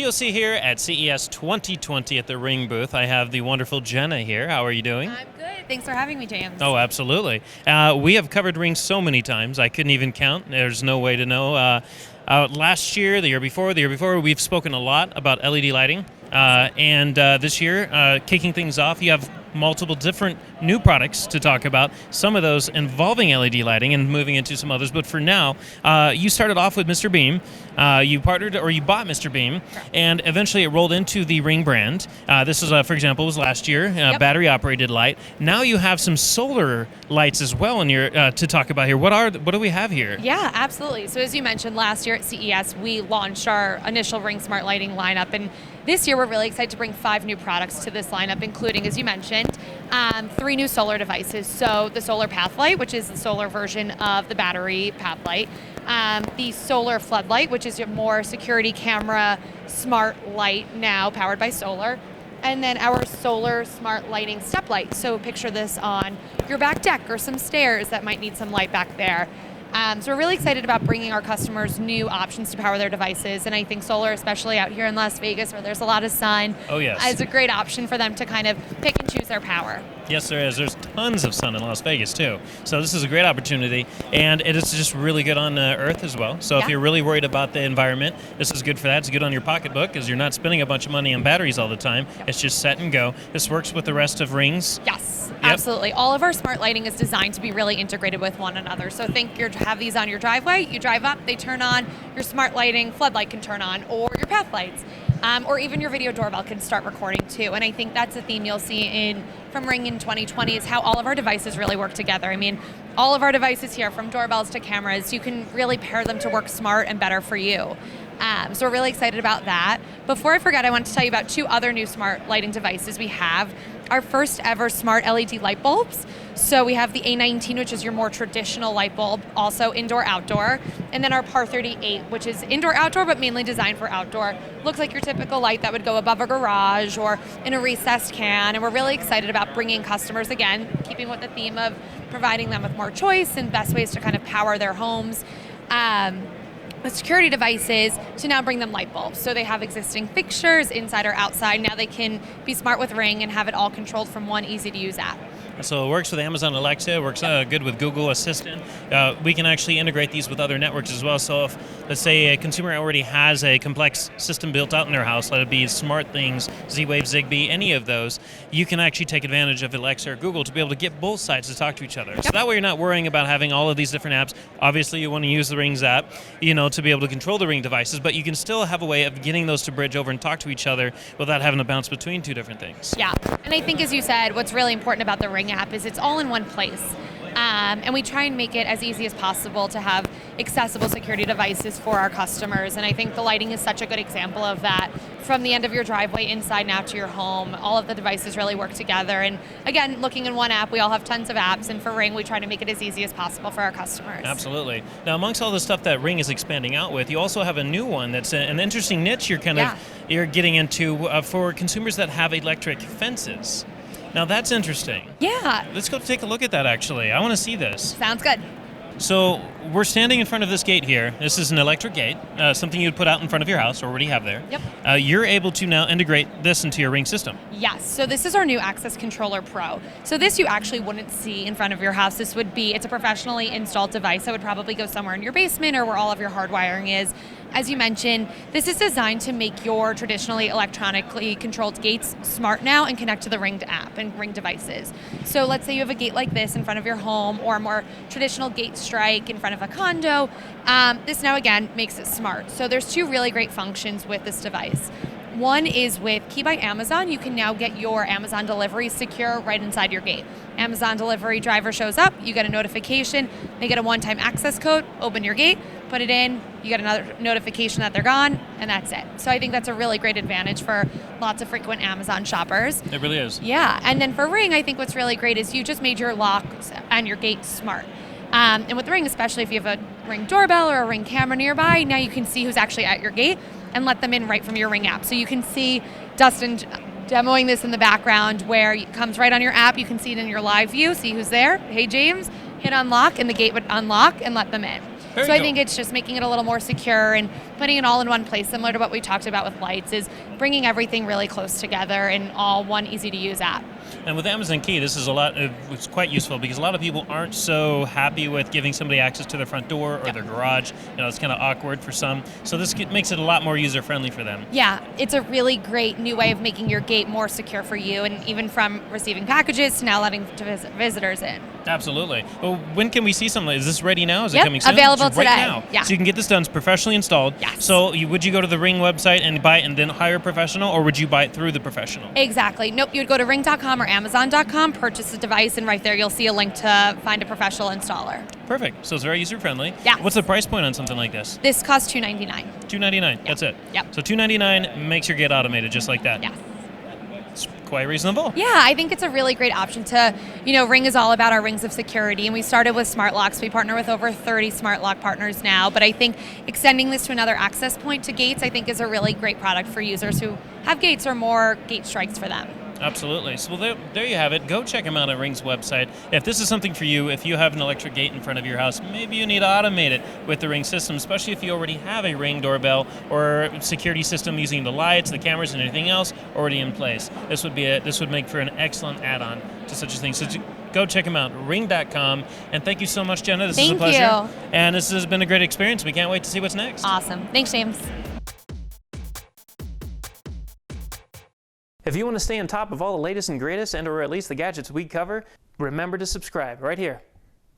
TOC here at CES 2020 at the Ring booth. I have the wonderful Jenna here. How are you doing? I'm good. Thanks for having me, James. Oh, absolutely. We have covered Ring so many times, I couldn't even count. There's no way to know. Last year, the year before, we've spoken a lot about LED lighting. And this year, kicking things off, you have multiple different new products to talk about, some of those involving LED lighting and moving into some others. But for now, you started off with Mr. Beam. You partnered or you bought Mr. Beam, and eventually it rolled into the Ring brand. This is, for example, was last year, battery operated light. Now you have some solar lights as well in your, to talk about here. What do we have here? Yeah, absolutely. So as you mentioned, last year at CES, we launched our initial Ring Smart Lighting lineup, and this year, we're really excited to bring 5 new products to this lineup, including, as you mentioned, 3 new solar devices. So the Solar Pathlight, which is the solar version of the battery Pathlight, the Solar Floodlight, which is your more security camera smart light now powered by solar, and then our Solar Smart Lighting Step Light. So picture this on your back deck or some stairs that might need some light back there. So we're really excited about bringing our customers new options to power their devices, and I think solar, especially out here in Las Vegas where there's a lot of sun, is a great option for them to kind of pick and choose their power. Yes, there is. There's tons of sun in Las Vegas, too. So this is a great opportunity, and it is just really good on Earth as well. So if you're really worried about the environment, this is good for that. It's good on your pocketbook because you're not spending a bunch of money on batteries all the time. It's just set and go. This works with the rest of Rings. Yes, absolutely. All of our smart lighting is designed to be really integrated with one another. So think you have these on your driveway, you drive up, they turn on, your smart lighting floodlight can turn on, or your path lights. Or even your video doorbell can start recording too. And I think that's a theme you'll see from Ring in 2020 is how all of our devices really work together. I mean, all of our devices here, from doorbells to cameras, you can really pair them to work smart and better for you. So we're really excited about that. Before I forget, I want to tell you about 2 other new smart lighting devices we have. Our first ever smart LED light bulbs. So we have the A19, which is your more traditional light bulb, also indoor-outdoor. And then our Par 38, which is indoor-outdoor, but mainly designed for outdoor. Looks like your typical light that would go above a garage or in a recessed can. And we're really excited about bringing customers, again, keeping with the theme of providing them with more choice and best ways to kind of power their homes. With security devices to now bring them light bulbs. So they have existing fixtures inside or outside. Now they can be smart with Ring and have it all controlled from one easy to use app. So it works with Amazon Alexa, it works good with Google Assistant. We can actually integrate these with other networks as well. So if, let's say, a consumer already has a complex system built out in their house, let it be SmartThings, Z-Wave, Zigbee, any of those, you can actually take advantage of Alexa or Google to be able to get both sides to talk to each other. So that way you're not worrying about having all of these different apps. Obviously you want to use the Rings app, to be able to control the Ring devices, but you can still have a way of getting those to bridge over and talk to each other without having to bounce between 2 different things. Yeah, and I think as you said, what's really important about the Ring app is it's all in one place. And we try and make it as easy as possible to have accessible security devices for our customers. And I think the lighting is such a good example of that. From the end of your driveway inside and out to your home, all of the devices really work together. And again, looking in one app, we all have tons of apps. And for Ring, we try to make it as easy as possible for our customers. Absolutely. Now, amongst all the stuff that Ring is expanding out with, you also have a new one that's an interesting niche you're getting into for consumers that have electric fences. Now that's interesting. Yeah. Let's go take a look at that, actually. I want to see this. Sounds good. So we're standing in front of this gate here. This is an electric gate, something you'd put out in front of your house, or already have there. Yep. You're able to now integrate this into your Ring system. Yes. So this is our new Access Controller Pro. So this you actually wouldn't see in front of your house. It's a professionally installed device that would probably go somewhere in your basement or where all of your hard wiring is. As you mentioned, this is designed to make your traditionally electronically controlled gates smart now and connect to the Ring app and Ring devices. So let's say you have a gate like this in front of your home or a more traditional gate strike in front of a condo. This now, again, makes it smart. So there's 2 really great functions with this device. One is with Key by Amazon. You can now get your Amazon delivery secure right inside your gate. Amazon delivery driver shows up, you get a notification, they get a one-time access code, open your gate, put it in, you get another notification that they're gone, and that's it. So I think that's a really great advantage for lots of frequent Amazon shoppers. It really is. Yeah, and then for Ring, I think what's really great is you just made your locks and your gate smart. And with the Ring, especially if you have a Ring doorbell or a Ring camera nearby, now you can see who's actually at your gate and let them in right from your Ring app. So you can see Dustin demoing this in the background where it comes right on your app. You can see it in your live view, see who's there. Hey, James, hit unlock, and the gate would unlock and let them in. Very So I cool. think it's just making it a little more secure and putting it all in one place, similar to what we talked about with lights, is bringing everything really close together in all one easy to use app. And with Amazon Key, this is it's quite useful because a lot of people aren't so happy with giving somebody access to their front door or their garage. It's kind of awkward for some. So this makes it a lot more user-friendly for them. Yeah, it's a really great new way of making your gate more secure for you, and even from receiving packages to now letting visitors in. Absolutely. Well, when can we see something? Is this ready now? Is it Yep, coming soon? available So right today. now. Yeah. So you can get this done. It's professionally installed. Yes. So would you go to the Ring website and buy it and then hire a professional, or would you buy it through the professional? Exactly. Nope, you would go to ring.com or amazon.com, purchase the device, and right there you'll see a link to find a professional installer. Perfect. So it's very user-friendly. Yeah. What's the price point on something like this? This costs $299. $299. That's it. Yep. So $299 makes your gate automated just like that. Yes. It's quite reasonable. Yeah, I think it's a really great option to, Ring is all about our rings of security, and we started with smart locks. We partner with over 30 smart lock partners now, but I think extending this to another access point to gates, I think is a really great product for users who have gates or more gate strikes for them. Absolutely. So there you have it. Go check them out at Ring's website. If this is something for you, if you have an electric gate in front of your house, maybe you need to automate it with the Ring system, especially if you already have a Ring doorbell or security system using the lights, the cameras, and anything else already in place. This would make for an excellent add-on to such a thing. So go check them out, ring.com. And thank you so much, Jenna. This is a Thank pleasure. you. And this has been a great experience. We can't wait to see what's next. Awesome. Thanks, James. If you want to stay on top of all the latest and greatest, and or at least the gadgets we cover, remember to subscribe right here.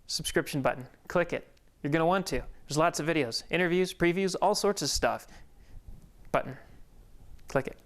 Subscription button. Click it. You're going to want to. There's lots of videos, interviews, previews, all sorts of stuff. Button. Click it.